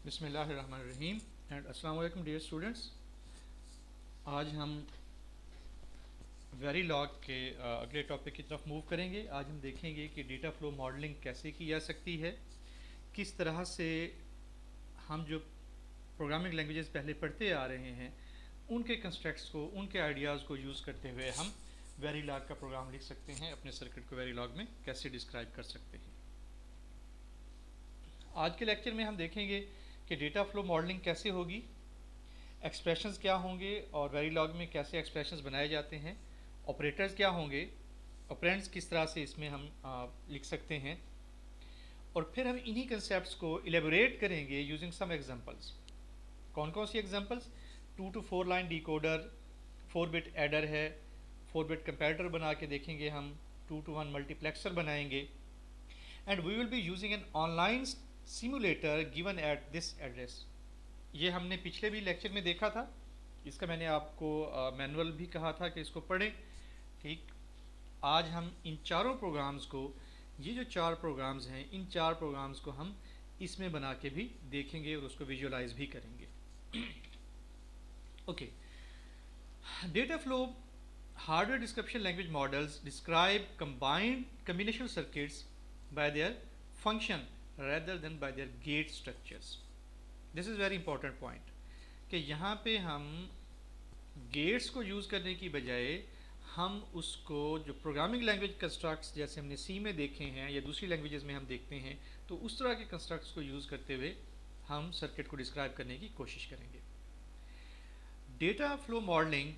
बिस्मिल्लाहिर्रहमानिर्रहीम एंड अस्सलाम वालेकुम डियर स्टूडेंट्स। आज हम वेरीलॉग के अगले टॉपिक की तरफ मूव करेंगे। आज हम देखेंगे कि डेटा फ्लो मॉडलिंग कैसे की जा सकती है, किस तरह से हम जो प्रोग्रामिंग लैंग्वेजेस पहले पढ़ते आ रहे हैं उनके कंस्ट्रक्ट्स को, उनके आइडियाज़ को यूज़ करते हुए हम वेरीलॉग का प्रोग्राम लिख सकते हैं। अपने सर्किट को वेरीलॉग में कैसे डिस्क्राइब कर सकते हैं। आज के लेक्चर में हम देखेंगे कि डेटा फ्लो मॉडलिंग कैसे होगी, एक्सप्रेशंस क्या होंगे और वेरीलॉग में कैसे एक्सप्रेशंस बनाए जाते हैं, ऑपरेटर्स क्या होंगे, ऑपरेंड्स किस तरह से इसमें हम लिख सकते हैं, और फिर हम इन्हीं कंसेप्ट्स को इलेबोरेट करेंगे यूजिंग सम एग्जांपल्स। कौन कौन सी examples? 2 to 4 line decoder, 4 bit adder है, 4 बिट कंपैरेटर बना के देखेंगे हम, 2 to 1 मल्टीप्लेक्सर बनाएंगे, and we will be using an online simulator given at this address. ये हमने पिछले भी लेक्चर में देखा था, इसका मैंने आपको मैनुअल भी कहा था कि इसको पढ़ें। ठीक, आज हम इन चारों प्रोग्राम्स को, ये जो 4 प्रोग्राम्स हैं, इन 4 प्रोग्राम्स को हम इसमें बना के भी देखेंगे और उसको विजुअलाइज भी करेंगे। Okay, data flow hardware description language models describe combined combinational circuits bye their function rather than by their gate structures. This is very important point कि यहाँ पे हम गेट्स को यूज़ करने की बजाय हम उसको जो प्रोग्रामिंग लैंग्वेज कंस्ट्रक्ट्स जैसे हमने सी में देखे हैं या दूसरी लैंग्वेजेस में हम देखते हैं, तो उस तरह के कंस्ट्रक्ट्स को यूज़ करते हुए हम सर्किट को डिस्क्राइब करने की कोशिश करेंगे। Data flow modelling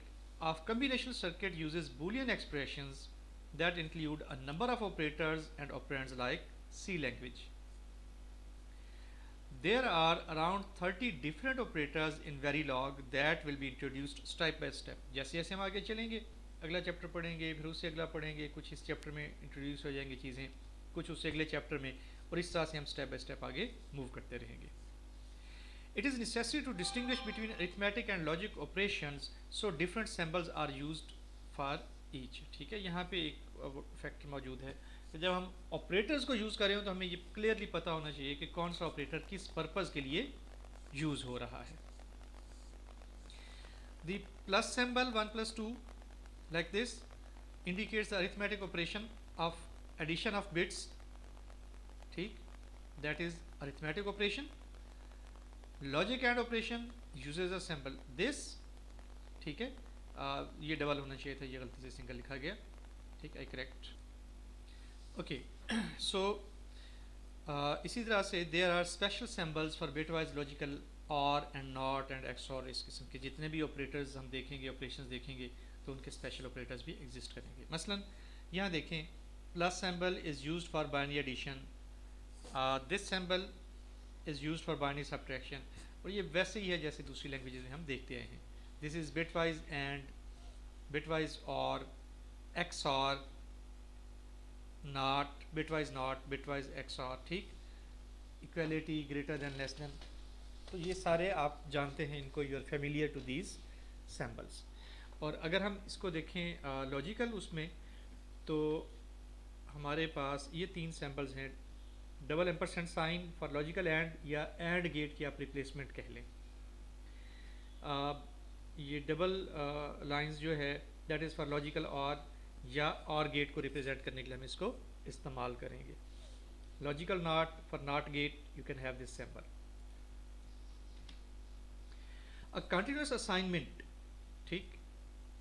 of combinational circuit uses Boolean expressions that include a number of operators and operands like C language. There are around 30 different operators in Verilog that will be introduced step by step. जैसे जैसे हम आगे चलेंगे, अगला chapter पढ़ेंगे, फिर उससे अगला पढ़ेंगे, कुछ इस चैप्टर में इंट्रोड्यूस हो जाएंगी चीज़ें, कुछ उससे अगले चैप्टर में, और इस तरह से हम स्टेप बाय स्टेप आगे मूव करते रहेंगे। It is necessary to distinguish between arithmetic and logic operations, so different symbols are used for each. ठीक है, यहाँ पे एक फैक्ट मौजूद है कि जब हम ऑपरेटर्स को यूज़ कर रहे हो तो हमें ये क्लियरली पता होना चाहिए कि कौन सा ऑपरेटर किस पर्पज़ के लिए यूज़ हो रहा है। The plus symbol 1 plus 2 like this indicates the arithmetic operation of addition of bits. ठीक, that is arithmetic operation. Logic AND operation uses a symbol this. ठीक है, ये डबल होना चाहिए था, ये गलती से सिंगल लिखा गया। ठीक, आई करेक्ट। ओके, सो इसी तरह से there are special symbols for bitwise logical or and not and XOR इस किस्म के जितने भी ऑपरेटर्स हम देखेंगे, ऑपरेशंस देखेंगे, तो उनके स्पेशल ऑपरेटर्स भी एग्जिस्ट करेंगे। मसलन यहाँ देखें, plus symbol is used for binary addition, this symbol is used for binary subtraction, और ये वैसे ही है जैसे दूसरी लैंग्वेजेस में हम देखते आए हैं। This is bitwise and, bitwise or, XOR, not, bitwise not, bitwise XOR. ठीक, equality, greater than, less than, तो ये सारे आप जानते हैं इनको, you are familiar to these symbols. और अगर हम इसको देखें लॉजिकल उसमें, तो हमारे पास ये 3 सैम्बल्स हैं। Double ampersand sign for logical and, या एंड गेट की आप रिप्लेसमेंट कह लें। ये डबल लाइंस जो है दैट इज़ फॉर लॉजिकल और, या और गेट को रिप्रेजेंट करने के लिए हम इसको इस्तेमाल करेंगे। Logical not for not gate, you can have this symbol. A continuous assignment, ठीक,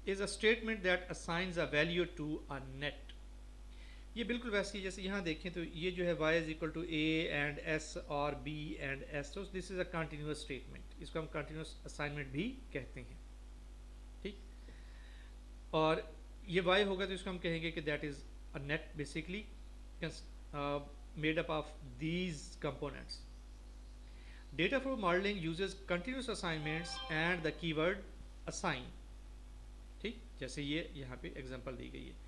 is a statement that assigns a value to a net. ये बिल्कुल वैसे ही जैसे यहाँ देखें तो ये जो है y is equal to a and s or b and s, तो this is a continuous statement, इसको हम कंटिन्यूस असाइनमेंट भी कहते हैं। ठीक, और ये y होगा तो इसको हम कहेंगे कि that is a net basically made up of these components. Data flow modelling uses continuous assignments and the keyword assign. ठीक, जैसे ये यहाँ पे एग्जांपल दी गई है।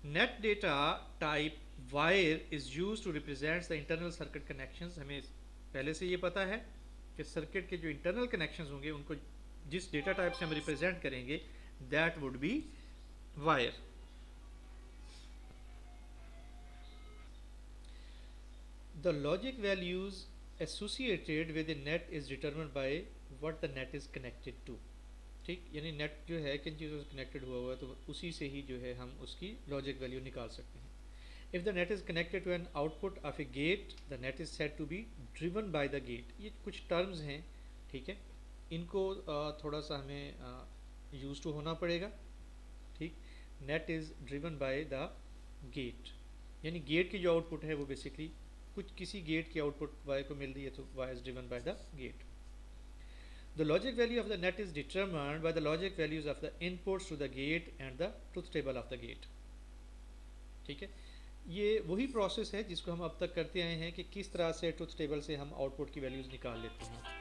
Net data type wire is used to represent the internal circuit connections. हमें पहले से ये पता है कि सर्किट के जो इंटरनल कनेक्शंस होंगे उनको जिस डेटा टाइप से हम रिप्रेजेंट करेंगे that would be wire. The logic values associated with the net is determined by what the net is connected to. ठीक, यानी नेट जो है किन चीज़ों से कनेक्टेड हुआ हुआ है तो उसी से ही जो है हम उसकी लॉजिक वैल्यू निकाल सकते हैं। If the net is connected to an output of a gate the net is said to be driven by the gate. ये कुछ टर्म्स हैं, ठीक है, इनको थोड़ा सा हमें यूज टू होना पड़ेगा। ठीक, net is driven by the gate, यानी गेट की जो आउटपुट है वो बेसिकली कुछ किसी गेट की आउटपुट वाई को मिल रही है तो Y is driven by the gate. The logic value of the net is determined by the logic values of the inputs to the gate and the truth table of the gate। ठीक है, ये वही process है जिसको हम अब तक करते आए हैं कि किस तरह से ट्रुथ टेबल से हम आउटपुट की वैल्यूज निकाल लेते हैं।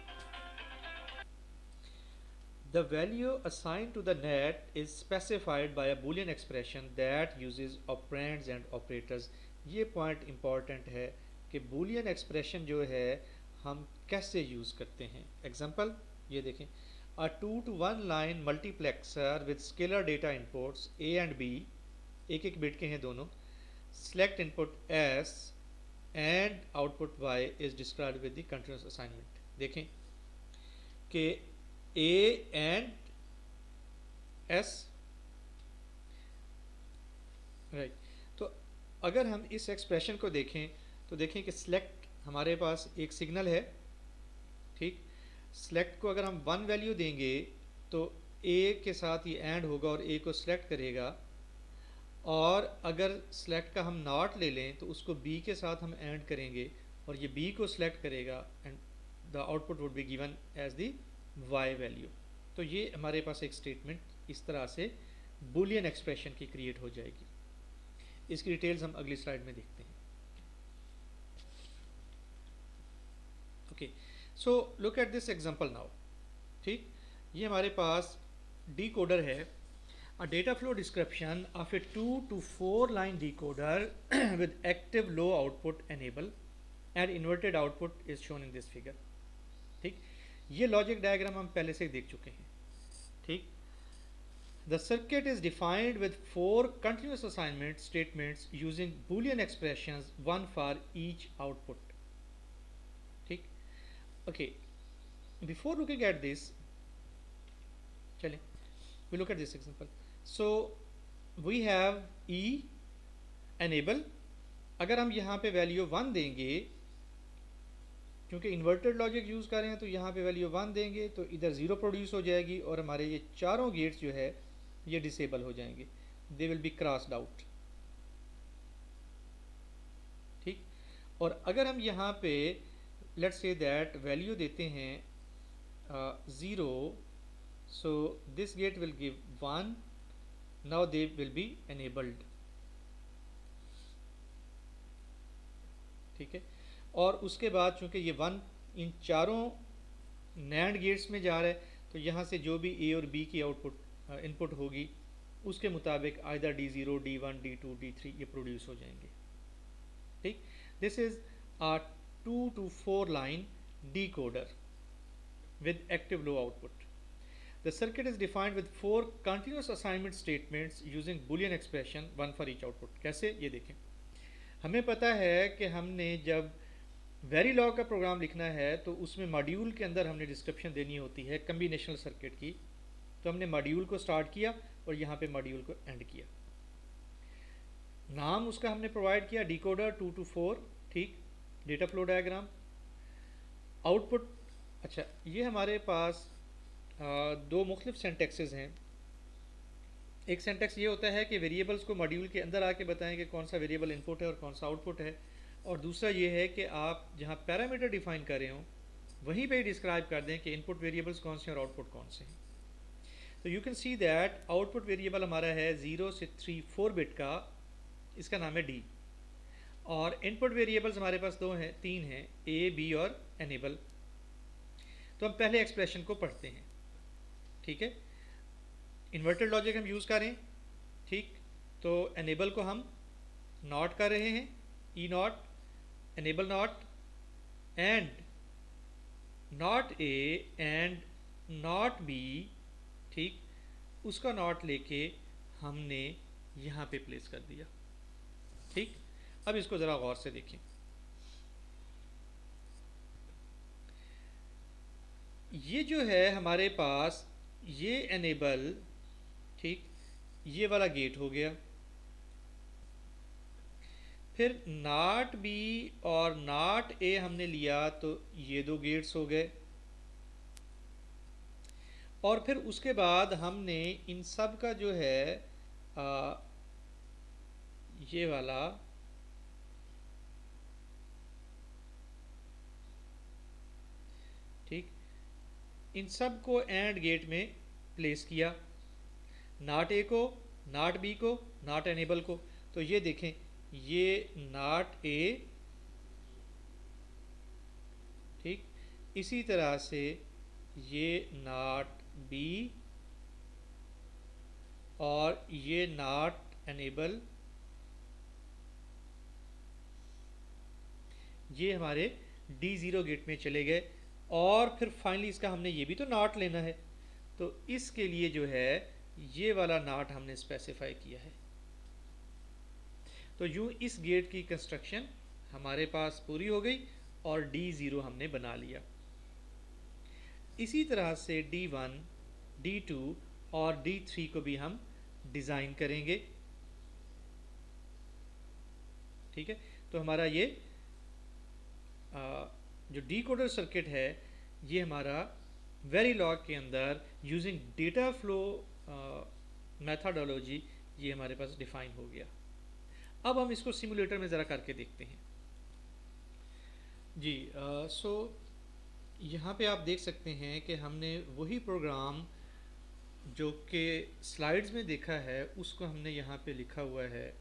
The value assigned to the net is specified by a boolean expression that uses operands and operators। ये पॉइंट इम्पॉर्टेंट है कि boolean expression जो है हम कैसे यूज़ करते हैं। एग्जाम्पल ये देखें, a 2 to 1 line multiplexer with scalar data inputs a and b, एक एक बिट के हैं दोनों, select input s and output y is described with the continuous assignment। देखें कि a and s, राइट, तो अगर हम इस एक्सप्रेशन को देखें तो देखें कि select हमारे पास एक सिग्नल है। ठीक, सेलेक्ट को अगर हम 1 वैल्यू देंगे तो a के साथ ये एंड होगा और a को सिलेक्ट करेगा, और अगर सेलेक्ट का हम नॉट ले लें तो उसको b के साथ हम एंड करेंगे और ये b को सिलेक्ट करेगा and the output would be given as the y value. तो ये हमारे पास एक स्टेटमेंट इस तरह से बूलियन एक्सप्रेशन की क्रिएट हो जाएगी। इसकी डिटेल्स हम अगली स्लाइड में देखते हैं। Okay, so look at this example now. ठीक, ये हमारे पास डिकोडर है, a data flow description of a 2 to 4 line decoder with active low output enable and inverted output is shown in this figure। ठीक, ये logic diagram हम पहले से देख चुके हैं। ठीक, the circuit is defined with 4 continuous assignment statements using boolean expressions, one for each output। ठीक, okay, before looking at this, चलें we look at this example। so we have e enable, अगर हम यहाँ पे वैल्यू 1 देंगे, क्योंकि inverted logic use कर रहे हैं तो यहाँ पे वैल्यू 1 देंगे तो इधर 0 प्रोड्यूस हो जाएगी और हमारे ये चारों गेट्स जो है ये डिसेबल हो जाएंगे, they will be crossed out. ठीक, और अगर हम यहाँ पे लेट्स से दैट वैल्यू देते हैं 0, so this gate will give 1, now they will be enabled। ठीक है, और उसके बाद चूंकि ये 1 इन चारों नैंड गेट्स में जा रहा है तो यहाँ से जो भी ए और बी की आउटपुट इनपुट होगी उसके मुताबिक either D0, D1, D2, D3 ये प्रोड्यूस हो जाएंगे। ठीक, this is a 2 to 4 line decoder with active low output। The circuit is defined with 4 continuous assignment statements using boolean expression, one for each output। कैसे, ये देखें, हमें पता है कि हमने जब वेरीलॉग का प्रोग्राम लिखना है तो उसमें मॉड्यूल के अंदर हमने डिस्क्रिप्शन देनी होती है कम्बिनेशनल सर्किट की। तो हमने मॉड्यूल को स्टार्ट किया और यहाँ पे मॉड्यूल को एंड किया, नाम उसका हमने प्रोवाइड किया डिकोडर 2 to 4। ठीक, डेटा फ्लो डायग्राम, आउटपुट। अच्छा, ये हमारे पास दो मुख्तलिफ सेंटेक्सेस हैं। एक सेंटेक्स ये होता है कि वेरिएबल्स को मॉड्यूल के अंदर आके बताएं कि कौन सा वेरिएबल इनपुट है और कौन सा आउटपुट है, और दूसरा ये है कि आप जहाँ पैरामीटर डिफाइन कर रहे हो वहीं पे ही डिस्क्राइब कर दें कि इनपुट वेरिएबल्स कौन से हैं और आउटपुट कौन से हैं। तो you can see that output variable हमारा है 0 से 3 4 बिट का, इसका नाम है डी, और इनपुट वेरिएबल्स हमारे पास 3 हैं, ए, बी और एनेबल। तो हम पहले एक्सप्रेशन को पढ़ते हैं। ठीक है, इन्वर्टेड लॉजिक हम यूज़ करें। ठीक, तो एनेबल को हम नॉट कर रहे हैं, E not, enable not and not A and not B. ठीक, उसका नॉट लेके हमने यहाँ पे प्लेस कर दिया। ठीक, अब इसको ज़रा गौर से देखें। ये जो है हमारे पास ये एनेबल, ठीक, ये वाला गेट हो गया। फिर नॉट बी और नॉट ए हमने लिया तो ये दो गेट्स हो गए। और फिर उसके बाद हमने इन सब का जो है आ, ये वाला ठीक, इन सब को एंड गेट में प्लेस किया, नॉट ए को, नॉट बी को, नॉट एनेबल को। तो ये देखें, ये नॉट ए, ठीक, इसी तरह से ये नॉट बी और ये नॉट एनेबल, ये हमारे D0 गेट में चले गए। और फिर फाइनली इसका हमने ये भी तो नॉट लेना है, तो इसके लिए जो है ये वाला नॉट हमने स्पेसिफाई किया है। तो यूँ इस गेट की कंस्ट्रक्शन हमारे पास पूरी हो गई और D0 हमने बना लिया। इसी तरह से D1, D2 और D3 को भी हम डिज़ाइन करेंगे। ठीक है, तो हमारा ये जो डिकोडर सर्किट है ये हमारा वेरीलॉग के अंदर यूजिंग डेटा फ्लो मेथडोलॉजी ये हमारे पास डिफाइन हो गया। अब हम इसको सिमुलेटर में ज़रा करके देखते हैं जी। सो यहाँ पे आप देख सकते हैं कि हमने वही प्रोग्राम जो कि स्लाइड्स में देखा है उसको हमने यहाँ पे लिखा हुआ है।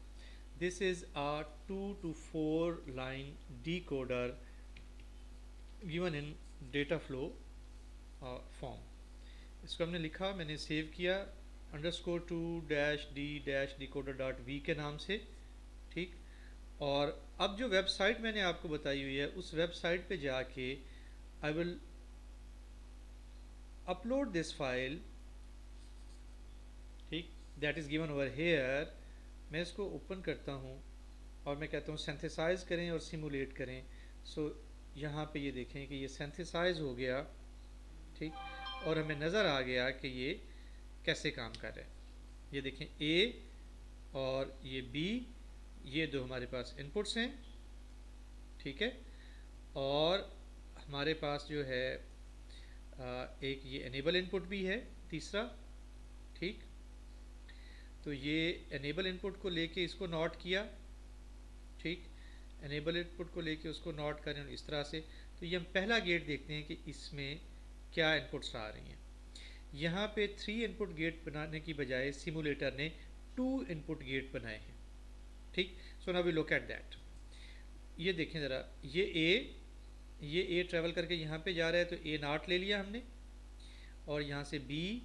This is a 2 to 4 line decoder given in data flow form. इसको हमने लिखा, मैंने सेव किया _2-d-decoder.v के नाम से, ठीक। और अब जो वेबसाइट मैंने आपको बताई हुई है उस वेबसाइट पे जाके I will upload this file, ठीक, that is given over here. मैं इसको ओपन करता हूँ और मैं कहता हूँ सिंथेसाइज करें और सिमुलेट करें। सो यहाँ पे ये देखें कि ये सिंथेसाइज हो गया, ठीक, और हमें नज़र आ गया कि ये कैसे काम कर रहा है। ये देखें ए और ये बी, ये दो हमारे पास इनपुट्स हैं, ठीक है। और हमारे पास जो है एक ये एनेबल इनपुट भी है तीसरा, ठीक। तो ये एनेबल इनपुट को लेके इसको नॉट किया, ठीक, एनेबल इनपुट को लेके उसको नॉट करें इस तरह से। तो ये हम पहला गेट देखते हैं कि इसमें क्या इनपुट्स आ रही हैं। यहाँ पे 3 इनपुट गेट बनाने की बजाय सिमुलेटर ने 2 इनपुट गेट बनाए हैं, ठीक। So now we look at that. ये देखें ज़रा, ये ए ट्रैवल करके यहाँ पे जा रहा है तो ए नॉट ले लिया हमने। और यहाँ से बी,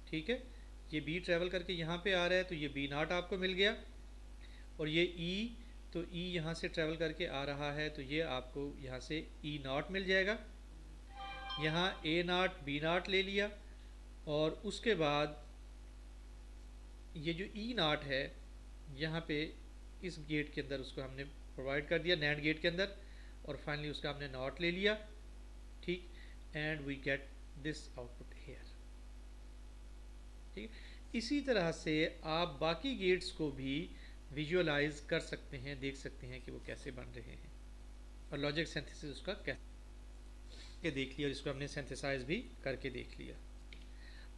ठीक है, ये बी ट्रैवल करके यहाँ पे आ रहा है तो ये बी नॉट आपको मिल गया। और ये ई, तो ई यहाँ से ट्रैवल करके आ रहा है तो ये आपको यहाँ से ई नॉट मिल जाएगा। यहाँ ए नॉट बी नॉट ले लिया और उसके बाद ये जो ई नॉट है यहाँ पे इस गेट के अंदर उसको हमने प्रोवाइड कर दिया नैंड गेट के अंदर, और फाइनली उसका हमने नॉट ले लिया, ठीक, and we get this output here, ठीक। इसी तरह से आप बाकी गेट्स को भी विजुअलाइज कर सकते हैं, देख सकते हैं कि वो कैसे बन रहे हैं और लॉजिक सिंथेसिस उसका कैसे देख लिया और इसको हमने सिंथेसाइज भी करके देख लिया।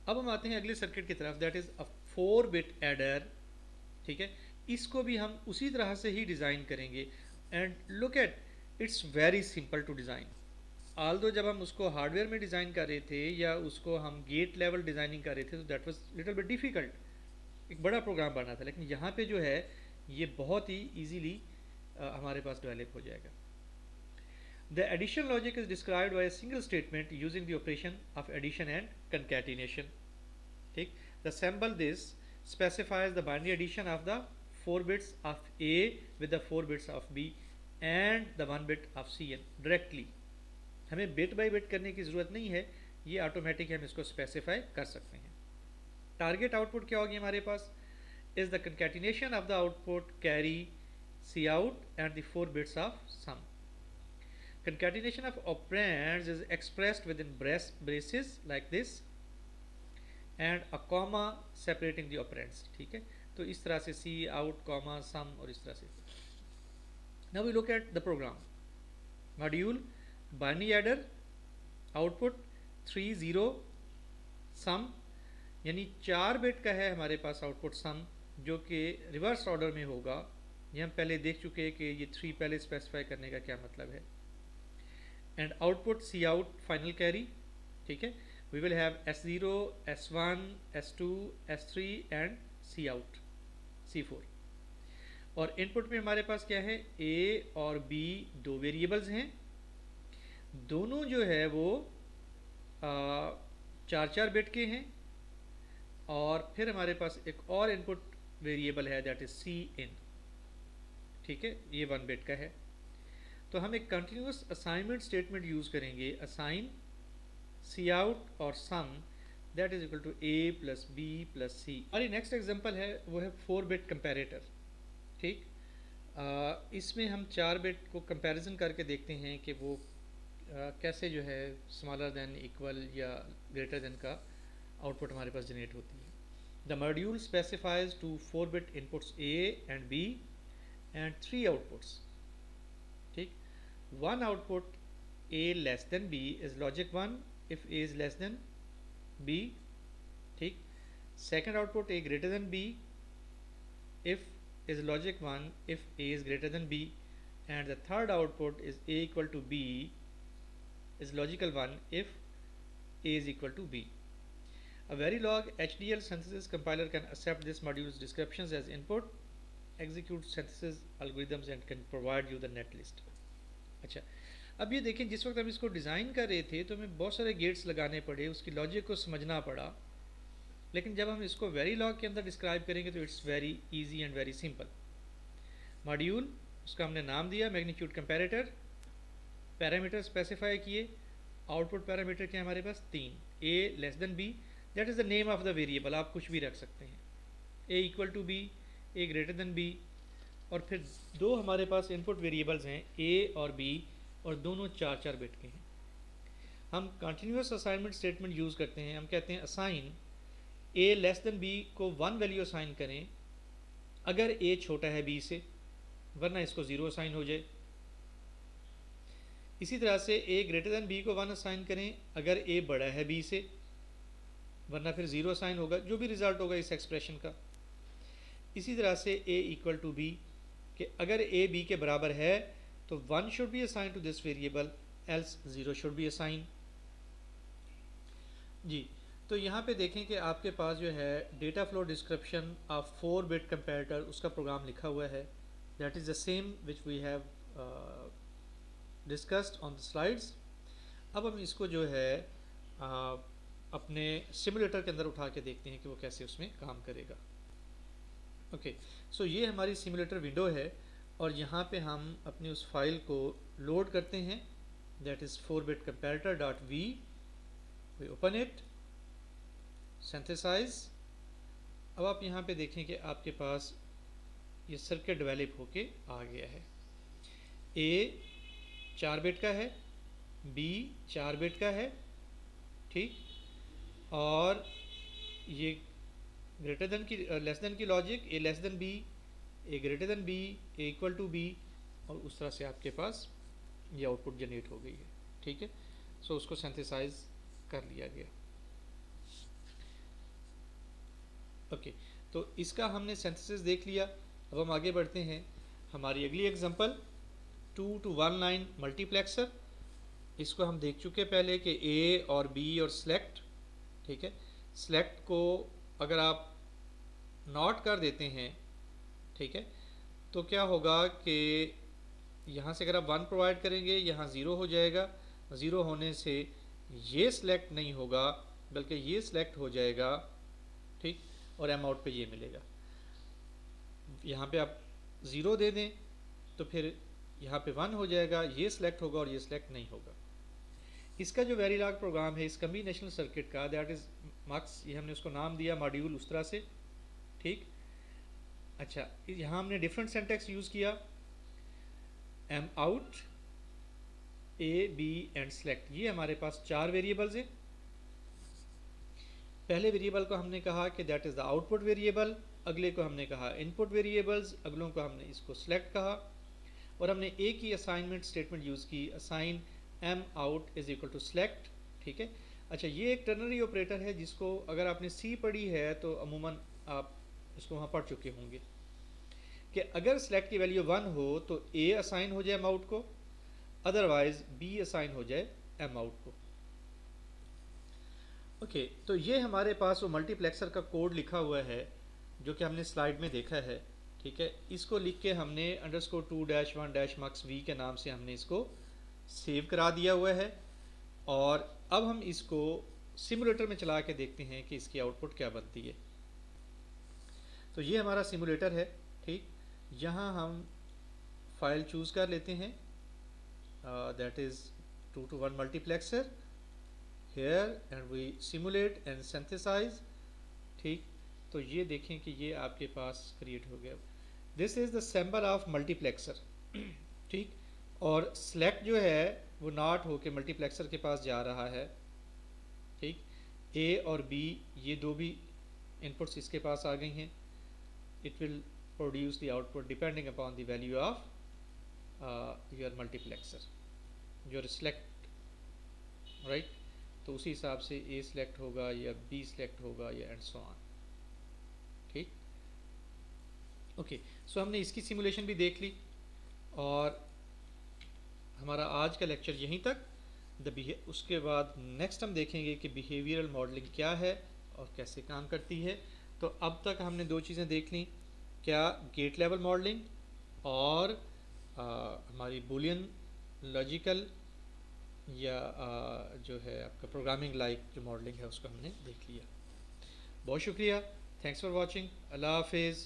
अब हम आते हैं अगले सर्किट की तरफ, that is a 4-bit adder, ठीक है। इसको भी हम उसी तरह से ही डिज़ाइन करेंगे and look at, it's very simple to design. Although जब हम उसको हार्डवेयर में डिज़ाइन कर रहे थे या उसको हम गेट लेवल डिज़ाइनिंग कर रहे थे तो that was little bit difficult, एक बड़ा प्रोग्राम बना था। लेकिन यहाँ पे जो है ये बहुत ही ईजीली हमारे पास डेवलप हो जाएगा। The addition logic is described by a single statement using the operation of addition and concatenation, ठीक। The symbol this specifies the binary addition of the 4 bits of A with the 4 bits of B and the 1 bit of C directly। हमें bit by bit करने की ज़रूरत नहीं है, ये automatic हम इसको स्पेसिफाई कर सकते हैं। टारगेट आउटपुट क्या होगी हमारे पास, is the concatenation of the output carry C out and the 4 bits of sum. concatenation of operands is expressed within braces like this and a comma separating the operands. ठीक है, तो इस तरह से सी आउट कॉमा सम और इस तरह से. Now we look at the program. Module binary adder output 30 sum, यानी 4 बिट का है हमारे पास आउटपुट सम जो कि रिवर्स ऑर्डर में होगा. ये हम पहले देख चुके हैं कि ये 3 पहले स्पेसिफाई करने का क्या मतलब है. And output C out final carry. ठीक है, we will have S0 S1 S2 S3 and C out C4. और इनपुट में हमारे पास क्या है, A और B दो वेरिएबल्स हैं. दोनों जो है वो 4 बिट के हैं. और फिर हमारे पास एक और इनपुट वेरिएबल है दैट इज सी इन. ठीक है, ये 1 बिट का है. तो हम एक कंटिन्यूस असाइनमेंट स्टेटमेंट यूज करेंगे, असाइन सी आउट और sum that is equal to A plus B plus C. हमारी नेक्स्ट एग्जांपल है वो है 4 बिट कंपैरेटर. ठीक, इसमें हम 4 बिट को कंपैरिजन करके देखते हैं कि वो कैसे जो है स्मॉलर देन इक्वल या ग्रेटर देन का आउटपुट हमारे पास जनरेट होती है. The module specifies two 4 bit inputs A and B and 3 outputs. ठीक, 1 output A less than B is logic 1 if A is less than B. ठीक, second output A greater than B if is logic 1 if A is greater than B, and the third output is A equal to B is logical 1 if A is equal to B. A Verilog HDL synthesis compiler can accept this module's descriptions as input, execute synthesis algorithms and can provide you the net list. अच्छा, अब ये देखें, जिस वक्त हम इसको design कर रहे थे तो हमें बहुत सारे गेट्स लगाने पड़े, उसकी लॉजिक को समझना पड़ा. लेकिन जब हम इसको वेरीलॉग के अंदर डिस्क्राइब करेंगे तो it's very easy and very simple. Module, उसका हमने नाम दिया मैग्नीट्यूड कंपैरेटर. पैरामीटर स्पेसिफाई किए. आउटपुट पैरामीटर क्या है हमारे पास, 3. A less than B, that is the name of the variable, आप कुछ भी रख सकते हैं. A equal to B, A greater than B. और फिर दो हमारे पास इनपुट वेरिएबल्स हैं A और B, और दोनों 4 बिट के हैं. हम कंटिन्यूस असाइनमेंट स्टेटमेंट यूज़ करते हैं. हम कहते हैं assign A less than B को 1 वैल्यू असाइन करें अगर A छोटा है B से, वरना इसको 0 असाइन हो जाए. इसी तरह से A ग्रेटर देन B को 1 असाइन करें अगर A बड़ा है B से, वरना फिर 0 असाइन होगा, जो भी रिजल्ट होगा इस एक्सप्रेशन का. इसी तरह से A इक्वल टू B, कि अगर A B के बराबर है तो 1 should be assign to this variable else 0 should be assign. जी, तो यहाँ पे देखें कि आपके पास जो है data flow description of 4 bit comparator, उसका प्रोग्राम लिखा हुआ है. That is the same which we have discussed on the slides. अब हम इसको जो है अपने सिमुलेटर के अंदर उठा के देखते हैं कि वो कैसे उसमें काम करेगा. ओके, सो ये हमारी सिमुलेटर विंडो है और यहाँ पे हम अपनी उस फाइल को लोड करते हैं, that is 4bit comparator.v. We open it, synthesize. अब आप यहाँ पे देखें कि आपके पास ये सर्किट डेवलप होके आ गया है. A 4 बिट का है, B 4 बिट का है. ठीक, और ये ग्रेटर देन की लेस देन की logic, A less than B, A greater than B, A equal to B, और उस तरह से आपके पास ये आउटपुट जनरेट हो गई है. ठीक है, सो उसको सिंथेसाइज कर लिया गया. ओके, तो इसका हमने सिंथेसिस देख लिया. अब हम आगे बढ़ते हैं. हमारी अगली एग्जांपल 2 to 1 लाइन मल्टीप्लेक्सर. इसको हम देख चुके पहले कि A और B और सेलेक्ट. ठीक है, सेलेक्ट को अगर आप नॉट कर देते हैं, ठीक है, तो क्या होगा कि यहाँ से अगर आप 1 प्रोवाइड करेंगे यहाँ 0 हो जाएगा. 0 होने से ये सिलेक्ट नहीं होगा बल्कि ये सिलेक्ट हो जाएगा. ठीक, और एम आउट पे ये मिलेगा. यहाँ पे आप 0 दे दें तो फिर यहाँ पे 1 हो जाएगा, ये सिलेक्ट होगा और ये सिलेक्ट नहीं होगा. इसका जो वेरीलॉग प्रोग्राम है इस कम्बिनेशनल सर्किट का, दैट इज़ मक्स, ये हमने उसको नाम दिया मॉड्यूल उस तरह से. ठीक, अच्छा, यहाँ हमने डिफरेंट सिंटैक्स यूज़ किया. M out A B and select, ये हमारे पास 4 वेरिएबल्स हैं। पहले वेरिएबल को हमने कहा कि that is the output variable, अगले को हमने कहा इनपुट वेरिएबल्स, अगलों को हमने इसको सेलेक्ट कहा, और हमने एक ही असाइनमेंट स्टेटमेंट यूज़ की, assign M out is equal to select. ठीक है। अच्छा, ये एक टर्नरी ऑपरेटर है जिसको अगर आपने सी पढ़ी है तो अमूमन आप इसको वहाँ पढ़ चुके होंगे कि अगर सेलेक्ट की वैल्यू 1 हो तो ए असाइन हो जाए एम आउट को, अदरवाइज बी असाइन हो जाए एम आउट को। ओके, तो ये हमारे पास वो मल्टीप्लेक्सर का कोड लिखा हुआ है जो कि हमने स्लाइड में देखा है। ठीक है, इसको लिख के हमने _2-1-mux_v के नाम से हमने इसको सेव करा दिया हुआ है, और अब हम इसको सिमुलेटर में चला के देखते हैं कि इसकी आउटपुट क्या बनती है। तो ये हमारा सिमुलेटर है। ठीक, यहाँ हम फाइल चूज़ कर लेते हैं, that is 2-to-1 multiplexer here and we simulate and synthesize। ठीक, तो ये देखें कि ये आपके पास क्रिएट हो गया। This is the symbol of multiplexer. ठीक, और सेलेक्ट जो है वो नॉट हो के मल्टीप्लेक्सर के पास जा रहा है। ठीक, ए और बी ये दो भी इनपुट्स इसके पास आ गई हैं। It will produce the output depending upon the value of your multiplexer, your select, right. तो उसी हिसाब से ए सिलेक्ट होगा या बी सिलेक्ट होगा या एंड सो ऑन। ठीक, ओके, सो हमने इसकी सिमुलेशन भी देख ली, और हमारा आज का लेक्चर यहीं तक। उसके बाद नेक्स्ट हम देखेंगे कि बिहेवियरल मॉडलिंग क्या है और कैसे काम करती है। तो अब तक हमने दो चीज़ें देख ली, क्या गेट लेवल मॉडलिंग और हमारी बुलियन लॉजिकल या जो है आपका प्रोग्रामिंग लाइक जो मॉडलिंग है उसको हमने देख लिया। बहुत शुक्रिया, थैंक्स फॉर वॉचिंग, अल्लाह हाफिज़।